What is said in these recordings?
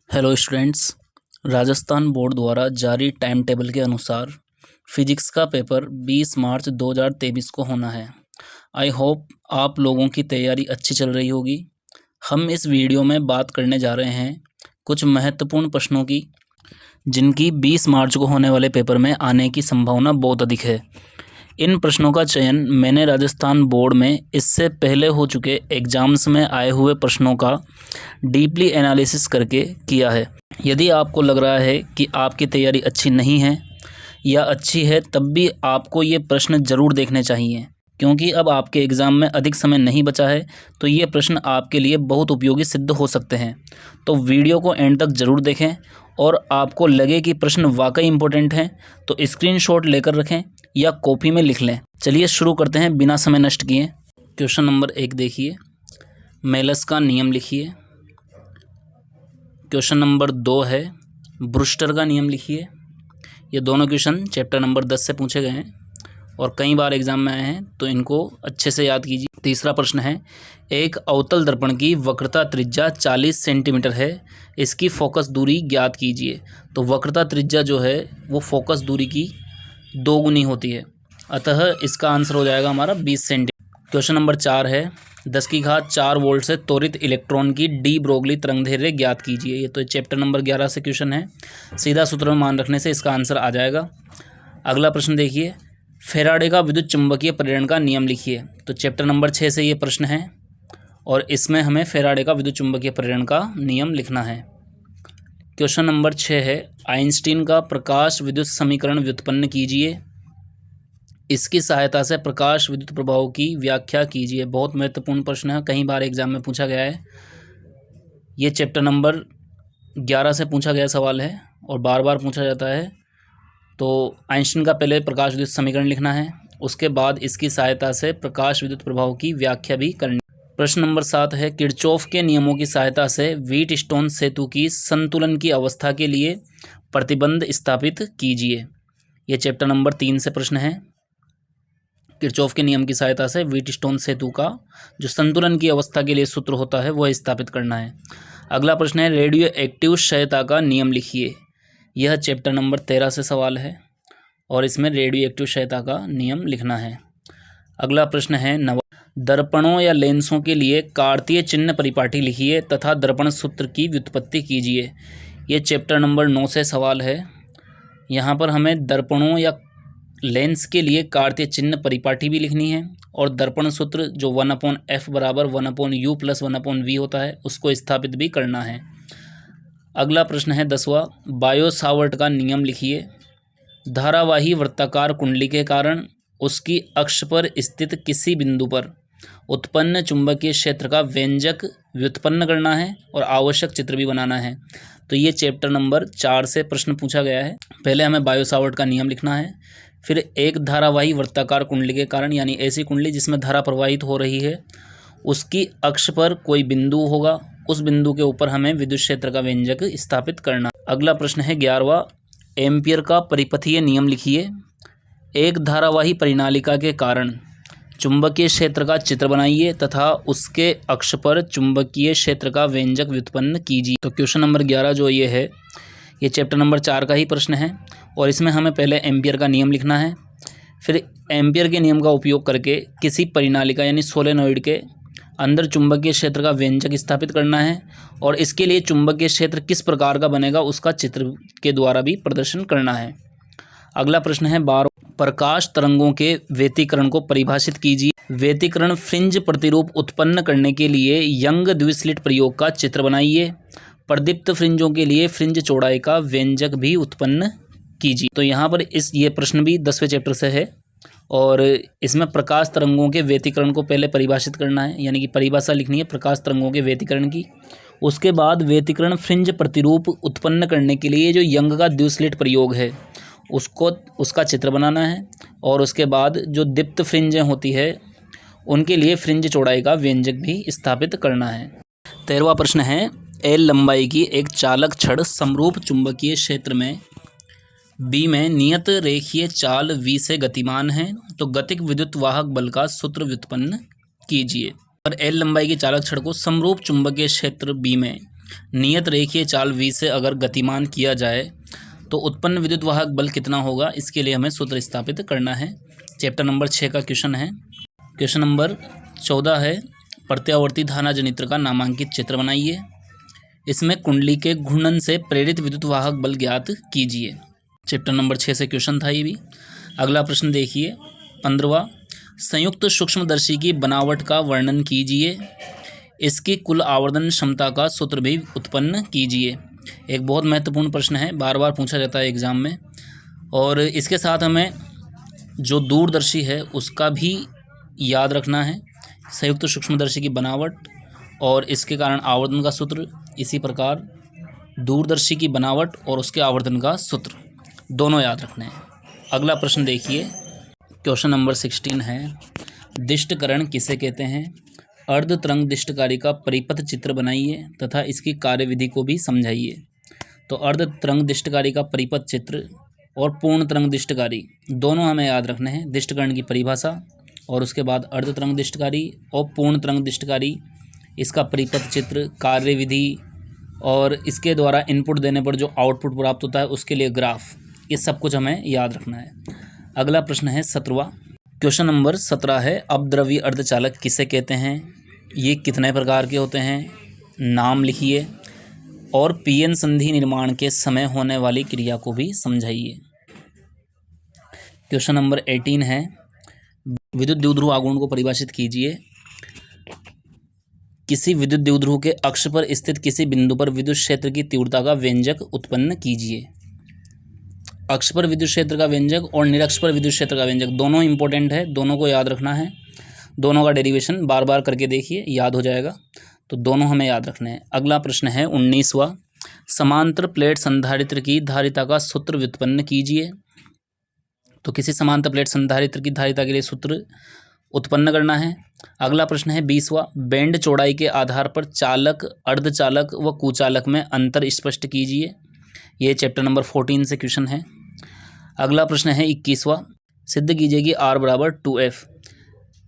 Hello students. Rajasthan board द्वारा जारी time table के अनुसार फिजिक्स का पेपर 20 मार्च 2023 को होना है। आई होप आप लोगों की तैयारी अच्छी चल रही होगी। हम इस वीडियो में बात करने जा रहे हैं कुछ महत्वपूर्ण प्रश्नों की, जिनकी 20 मार्च को होने वाले पेपर में आने की संभावना बहुत अधिक है। इन प्रश्नों का चयन मैंने राजस्थान बोर्ड में इससे पहले हो चुके एग्ज़ाम्स में आए हुए प्रश्नों का डीपली एनालिसिस करके किया है। यदि आपको लग रहा है कि आपकी तैयारी अच्छी नहीं है या अच्छी है, तब भी आपको ये प्रश्न ज़रूर देखने चाहिए, क्योंकि अब आपके एग्ज़ाम में अधिक समय नहीं बचा है, तो ये प्रश्न आपके लिए बहुत उपयोगी सिद्ध हो सकते हैं। तो वीडियो को एंड तक ज़रूर देखें और आपको लगे कि प्रश्न वाकई इम्पोर्टेंट हैं तो स्क्रीनशॉट लेकर रखें या कॉपी में लिख लें। चलिए शुरू करते हैं बिना समय नष्ट किए। क्वेश्चन नंबर 1 देखिए, मेलस का नियम लिखिए। क्वेश्चन नंबर 2 है ब्रूस्टर का नियम लिखिए। ये दोनों क्वेश्चन चैप्टर नंबर 10 से पूछे गए हैं और कई बार एग्जाम में आए हैं, तो इनको अच्छे से याद कीजिए। तीसरा प्रश्न है, एक अवतल दर्पण की वक्रता त्रिज्या 40 सेंटीमीटर है, इसकी फोकस दूरी ज्ञात कीजिए। तो वक्रता त्रिज्या जो है वो फोकस दूरी की 2 गुनी होती है, अतः इसका आंसर हो जाएगा हमारा 20 सेंटीमीटर। क्वेश्चन नंबर 4 है, 10⁴ वोल्ट से त्वरित इलेक्ट्रॉन की डी ब्रोगली तरंगदैर्घ्य ज्ञात कीजिए। ये तो चैप्टर नंबर 11 से क्वेश्चन है। सीधा सूत्र में मान रखने से इसका आंसर आ जाएगा। अगला प्रश्न देखिए, फैराडे का विद्युत चुंबकीय प्रेरण का नियम लिखिए। तो चैप्टर नंबर 6 से ये प्रश्न है और इसमें हमें फैराडे का विद्युत चुंबकीय प्रेरण का नियम लिखना है। क्वेश्चन नंबर 6 है, आइंस्टीन का प्रकाश विद्युत समीकरण व्युत्पन्न कीजिए। इसकी सहायता से प्रकाश विद्युत प्रभाव की व्याख्या कीजिए। बहुत महत्वपूर्ण प्रश्न है, कई बार एग्जाम में पूछा गया है। ये चैप्टर नंबर 11 से पूछा गया सवाल है और बार बार पूछा जाता है। तो आइंस्टीन का पहले प्रकाश विद्युत समीकरण लिखना है, उसके बाद इसकी सहायता से प्रकाश विद्युत प्रभाव की व्याख्या भी करनी। प्रश्न नंबर 7 है, किरचॉफ के नियमों की सहायता से व्हीटस्टोन सेतु की संतुलन की अवस्था के लिए प्रतिबंध स्थापित कीजिए। ये चैप्टर नंबर 3 से प्रश्न है। किरचॉफ के नियम की सहायता से व्हीटस्टोन सेतु का जो संतुलन की अवस्था के लिए सूत्र होता है वह स्थापित करना है। अगला प्रश्न है, रेडियो एक्टिव क्षयता का नियम लिखिए। यह चैप्टर नंबर 13 से सवाल है और इसमें रेडियो एक्टिव क्षयता का नियम लिखना है। अगला प्रश्न है, दर्पणों या लेंसों के लिए कार्तीय चिन्ह परिपाटी लिखिए तथा दर्पण सूत्र की व्युत्पत्ति कीजिए। ये चैप्टर नंबर 9 से सवाल है। यहाँ पर हमें दर्पणों या लेंस के लिए कार्तीय चिन्ह परिपाटी भी लिखनी है और दर्पण सूत्र जो 1/f बराबर 1/u + 1/v होता है उसको स्थापित भी करना है। अगला प्रश्न है 10वां, बायो सावर्ट का नियम लिखिए। धारावाही वृत्ताकार कुंडली के कारण उसकी अक्ष पर स्थित किसी बिंदु पर उत्पन्न चुंबकीय क्षेत्र का व्यंजक व्युत्पन्न करना है और आवश्यक चित्र भी बनाना है। तो ये चैप्टर नंबर 4 से प्रश्न पूछा गया है। पहले हमें बायो सावर्ट का नियम लिखना है, फिर एक धारावाही वृत्ताकार कुंडली के कारण, यानी ऐसी कुंडली जिसमें धारा प्रवाहित हो रही है, उसकी अक्ष पर कोई बिंदु होगा, उस बिंदु के ऊपर हमें विद्युत क्षेत्र का व्यंजक स्थापित करना। अगला प्रश्न है 11वां, एम्पियर का परिपथीय नियम लिखिए। एक धारावाही परिनालिका के कारण चुंबकीय क्षेत्र का चित्र बनाइए तथा उसके अक्ष पर चुंबकीय क्षेत्र का व्यंजक व्युत्पन्न कीजिए। तो क्वेश्चन नंबर 11 जो ये है, ये चैप्टर नंबर 4 का ही प्रश्न है और इसमें हमें पहले एम्पियर का नियम लिखना है, फिर एम्पियर के नियम का उपयोग करके किसी परिनालिका यानी सोलेनोइड के अंदर चुंबकीय क्षेत्र का व्यंजक स्थापित करना है और इसके लिए चुंबकीय क्षेत्र किस प्रकार का बनेगा उसका चित्र के द्वारा भी प्रदर्शन करना है। अगला प्रश्न है 12, प्रकाश तरंगों के व्यतिकरण को परिभाषित कीजिए। व्यतिकरण फ्रिंज प्रतिरूप उत्पन्न करने के लिए यंग द्विस्लिट प्रयोग का चित्र बनाइए। प्रदीप्त फ्रिंजों के लिए फ्रिंज चौड़ाई का व्यंजक भी उत्पन्न कीजिए। तो यहाँ पर ये प्रश्न भी 10वें चैप्टर से है और इसमें प्रकाश तरंगों के व्यतिकरण को पहले परिभाषित करना है, यानी कि परिभाषा लिखनी है प्रकाश तरंगों के व्यतिकरण की। उसके बाद व्यतिकरण फ्रिंज प्रतिरूप उत्पन्न करने के लिए जो यंग का द्विस्लिट प्रयोग है उसका चित्र बनाना है और उसके बाद जो दीप्त फ्रिंजें होती है उनके लिए फ्रिंज चौड़ाई का व्यंजक भी स्थापित करना है। 13वां प्रश्न है, एल लंबाई की एक चालक छड़ समरूप चुंबकीय क्षेत्र में बी में नियत रेखीय चाल v से गतिमान है, तो गतिक विद्युत वाहक बल का सूत्र व्युत्पन्न कीजिए। और एल लंबाई की चालक छड़ को समरूप चुंबकीय क्षेत्र बी में नियत रेखीय चाल v से अगर गतिमान किया जाए तो उत्पन्न विद्युत वाहक बल कितना होगा, इसके लिए हमें सूत्र स्थापित करना है। चैप्टर नंबर 6 का क्वेश्चन है। क्वेश्चन नंबर 14 है, प्रत्यावर्ती धारा जनित्र का नामांकित चित्र बनाइए। इसमें कुंडली के घूर्णन से प्रेरित विद्युत वाहक बल ज्ञात कीजिए। चैप्टर नंबर 6 से क्वेश्चन था ये भी। अगला प्रश्न देखिए 15वां, संयुक्त सूक्ष्मदर्शी की बनावट का वर्णन कीजिए। इसकी कुल आवर्धन क्षमता का सूत्र भी उत्पन्न कीजिए। एक बहुत महत्वपूर्ण प्रश्न है, बार बार पूछा जाता है एग्ज़ाम में। और इसके साथ हमें जो दूरदर्शी है उसका भी याद रखना है। संयुक्त सूक्ष्मदर्शी की बनावट और इसके कारण आवर्धन का सूत्र, इसी प्रकार दूरदर्शी की बनावट और उसके आवर्धन का सूत्र दोनों याद रखने हैं। अगला प्रश्न देखिए, क्वेश्चन नंबर 16 है, दिष्टकरण किसे कहते हैं। अर्ध तरंग दिष्टकारी का परिपथ चित्र बनाइए तथा इसकी कार्यविधि को भी समझाइए। तो अर्ध तरंग दिष्टकारी का परिपथ चित्र और पूर्ण तरंग दिष्टकारी दोनों हमें याद रखने हैं। दिष्टकरण की परिभाषा और उसके बाद अर्ध तरंग दिष्टकारी और पूर्ण तरंग दिष्टकारी, इसका परिपथ चित्र, कार्यविधि और इसके द्वारा इनपुट देने पर जो आउटपुट प्राप्त होता है उसके लिए ग्राफ, ये सब कुछ हमें याद रखना है। अगला प्रश्न है 17वां। क्वेश्चन नंबर 17 है, अपद्रव्य अर्धचालक किसे कहते हैं, ये कितने प्रकार के होते हैं, नाम लिखिए और पीएन संधि निर्माण के समय होने वाली क्रिया को भी समझाइए। क्वेश्चन नंबर 18 है, विद्युत द्विध्रुव आघूर्ण को परिभाषित कीजिए। किसी विद्युत द्विध्रुव के अक्ष पर स्थित किसी बिंदु पर विद्युत क्षेत्र की तीव्रता का व्यंजक उत्पन्न कीजिए। अक्ष पर विद्युत क्षेत्र का व्यंजक और निरक्ष पर विद्युत क्षेत्र का व्यंजक दोनों इंपॉर्टेंट है, दोनों को याद रखना है। दोनों का डेरिवेशन बार बार करके देखिए, याद हो जाएगा। तो दोनों हमें याद रखने हैं। अगला प्रश्न है 19वां, समांतर प्लेट संधारित्र की धारिता का सूत्र व्युत्पन्न कीजिए। तो किसी समांतर प्लेट संधारित्र की धारिता के लिए सूत्र उत्पन्न करना है। अगला प्रश्न है 20वां, बैंड चौड़ाई के आधार पर चालक, अर्धचालक व कुचालक में अंतर स्पष्ट कीजिए। ये चैप्टर नंबर 14 से क्वेश्चन है। अगला प्रश्न है 21वां, सिद्ध कीजिए कि R बराबर 2F।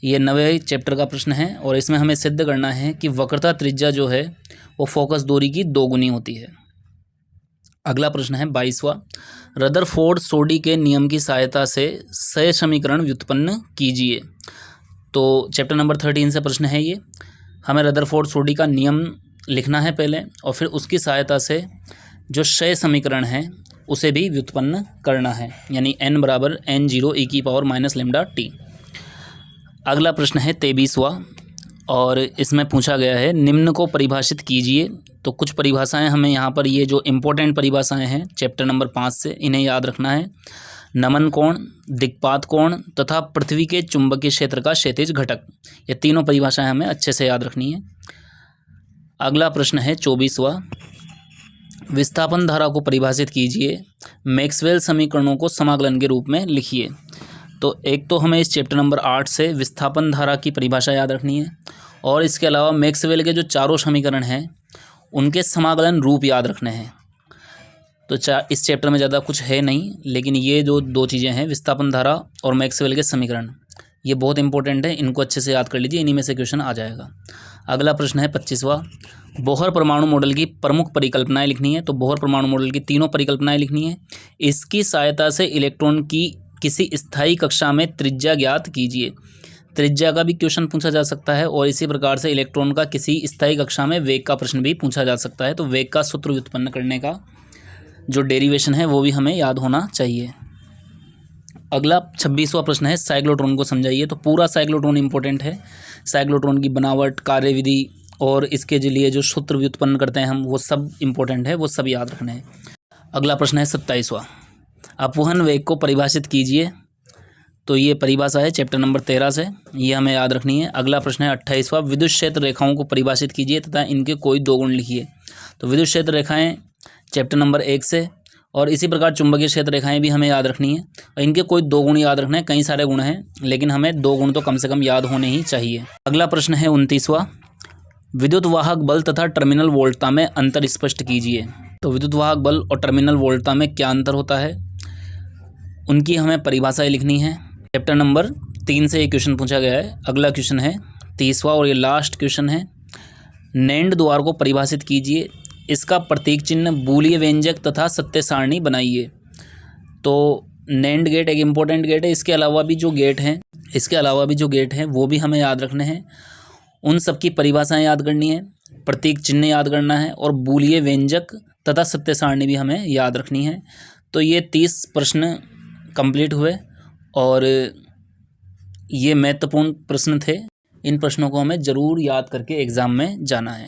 ये 9वें चैप्टर का प्रश्न है और इसमें हमें सिद्ध करना है कि वक्रता त्रिज्या जो है वो फोकस दूरी की 2 गुनी होती है। अगला प्रश्न है 22वां, रदरफोर्ड सोडी के नियम की सहायता से सह समीकरण व्युत्पन्न कीजिए। तो चैप्टर नंबर 13 से प्रश्न है ये। हमें रदरफोर्ड सोडी का नियम लिखना है पहले और फिर उसकी सहायता से जो क्षय समीकरण है उसे भी व्युत्पन्न करना है, यानी n बराबर n0 e की पावर माइनस लेमडा t। अगला प्रश्न है 23वां और इसमें पूछा गया है, निम्न को परिभाषित कीजिए। तो कुछ परिभाषाएं हमें यहाँ पर, ये जो इम्पोर्टेंट परिभाषाएं हैं चैप्टर नंबर 5 से, इन्हें याद रखना है। नमन कोण, दिक्पात कोण तथा पृथ्वी के चुंबकीय क्षेत्र का क्षैतिज घटक, ये तीनों परिभाषाएं हमें अच्छे से याद रखनी है। अगला प्रश्न है 24वां, विस्थापन धारा को परिभाषित कीजिए। मैक्सवेल समीकरणों को समाकलन के रूप में लिखिए। तो एक तो हमें इस चैप्टर नंबर 8 से विस्थापन धारा की परिभाषा याद रखनी है और इसके अलावा मैक्सवेल के जो चारों समीकरण हैं उनके समाकलन रूप याद रखने हैं। तो इस चैप्टर में ज़्यादा कुछ है नहीं, लेकिन ये जो 2 चीज़ें हैं, विस्थापन धारा और मैक्सवेल के समीकरण, ये बहुत इंपॉर्टेंट है, इनको अच्छे से याद कर लीजिए, इन्हीं में से क्वेश्चन आ जाएगा। अगला प्रश्न है 25वां, बोहर परमाणु मॉडल की प्रमुख परिकल्पनाएं लिखनी है। तो बोहर परमाणु मॉडल की तीनों परिकल्पनाएं लिखनी है। इसकी सहायता से इलेक्ट्रॉन की किसी स्थायी कक्षा में त्रिज्या ज्ञात कीजिए। त्रिज्या का भी क्वेश्चन पूछा जा सकता है और इसी प्रकार से इलेक्ट्रॉन का किसी स्थायी कक्षा में वेग का प्रश्न भी पूछा जा सकता है। तो वेग का सूत्र व्युत्पन्न करने का जो डेरिवेशन है वो भी हमें याद होना चाहिए। अगला 26वां प्रश्न है, साइक्लोट्रॉन को समझाइए। तो पूरा साइक्लोट्रॉन इंपॉर्टेंट है। साइक्लोट्रॉन की बनावट, कार्यविधि और इसके लिए जो सूत्र व्युत्पन्न करते हैं हम, वो सब इंपॉर्टेंट है, वो सब याद रखने हैं। अगला प्रश्न है 27वां, अपवहन वेग को परिभाषित कीजिए। तो ये परिभाषा है चैप्टर नंबर 13 से, ये हमें याद रखनी है। अगला प्रश्न है 28वां, विद्युत क्षेत्र रेखाओं को परिभाषित कीजिए तथा इनके कोई 2 गुण लिखिए। तो विद्युत क्षेत्र रेखाएं चैप्टर नंबर 1 से और इसी प्रकार चुंबकीय क्षेत्र रेखाएं भी हमें याद रखनी है और इनके कोई 2 गुण याद रखने हैं। कई सारे गुण हैं लेकिन हमें 2 गुण तो कम से कम याद होने ही चाहिए। अगला प्रश्न है 29वां, विद्युत वाहक बल तथा टर्मिनल वोल्टता में अंतर स्पष्ट कीजिए। तो विद्युत वाहक बल और टर्मिनल वोल्टता में क्या अंतर होता है, उनकी हमें परिभाषाएं लिखनी है। चैप्टर नंबर 3 से ये क्वेश्चन पूछा गया है। अगला क्वेश्चन है 30वां और ये लास्ट क्वेश्चन है, नैंड द्वार को परिभाषित कीजिए। इसका प्रतीक चिन्ह बूलिय व्यंजक तथा सत्य सारणी बनाइए। तो नैंड गेट एक इम्पोर्टेंट गेट है। इसके अलावा भी जो गेट हैं वो भी हमें याद रखने हैं। उन सब की परिभाषाएं याद करनी है, प्रतीक चिन्ह याद करना है और बूलिय व्यंजक तथा सत्य सारणी भी हमें याद रखनी है। तो ये 30 प्रश्न कंप्लीट हुए और ये महत्वपूर्ण प्रश्न थे। इन प्रश्नों को हमें ज़रूर याद करके एग्ज़ाम में जाना है।